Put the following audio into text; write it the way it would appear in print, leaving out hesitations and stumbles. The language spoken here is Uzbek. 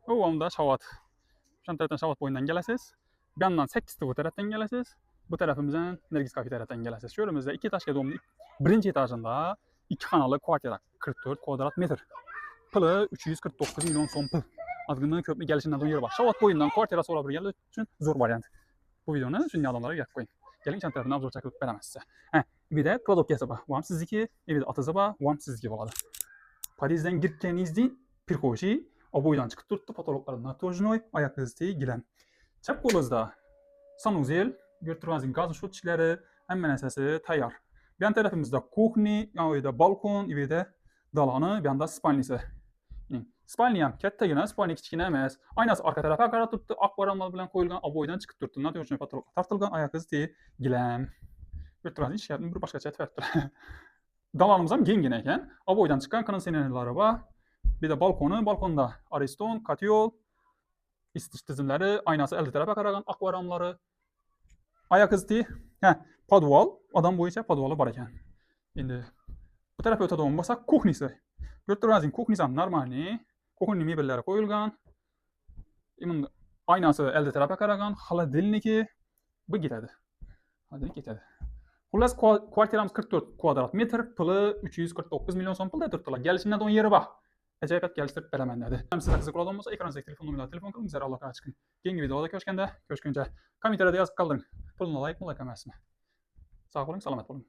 Bu onda şavat. Şu taraftan şavat boyundan gelesiz. Bir yandan 8 bu taraftan gelesiz. Bu tarafımızdan Nergis Kafe taraftan gelesiz. Şöyle iki taşka doğumlu birinci etajında 2 kanalı kvartira 44 kvadrat metr. Pılı 349 milyon son pıl. Azgınlığın köprü gelişinden dolayı var. Şavat boyundan kvartira sonra bir yerler için zor varyant. Bu videonu dünya adamlara yak koyun. Gelin çan tarafından abzor çakılıp veremezse. Bir de kladokiyası var. Vam sizdeki, bir de atıza var. Vam sizdeki var. Parizden girkenizdi pirkoji. O boydan çıkıp tuttu patologlarından tojnoy ayak hızı gilen. Çap koluzda sanuzel, götürmezin gaz şutçileri hemen esası tayar. Bir yan tarafımızda kuhni, yani da balkon, bir de dalanı, bir yanda spalnisi. Spalni ham kattagina, spalni kichkina emas. Aynasi orqa tarafga qarab turibdi, oq baramlar bilan qo'yilgan oboydan chiqib turibdi. Natijada patologga tortilgan oyoq izi gilam. Virtual ishlarni bir boshqacha aytyapti. Dalanimiz ham kengina ekan. Oboydan chiqqan konditsionerlari bor. Bir de balkoni, balkonda ariston, kotyol, isitish tizimlari, aynasi oldi tarafga qaragan oq baramlari. Oyoq izi, podval, odam bo'yicha podvali bor ekan. Endi bu tarafga o'tadigan bo'lsak, kuhnisi. Virtual kuhnisi ham normalniy. Kuhunni mebellari qo'yilgan. Aynasi elde tarafga qaragan, холодильники bu ketadi. Hadi ketadi. Xullas kvartiramiz 44 kvadrat metr, puli 349 milyon so'm pulda turibdilar. Gelişinden don yeri bor. Ajoyib kelishtirib beraman dedi. Sizlar qiziq bo'lgan bo'lsa, ekrandagi telefon nomerlariga telefon qiling, bizlar aloqaga chiqing. Keyingi videoda ko'rishguncha kommentariyada yozib qoldiring. Pulni like emasmi? Sog' bo'ling, salomat bo'ling.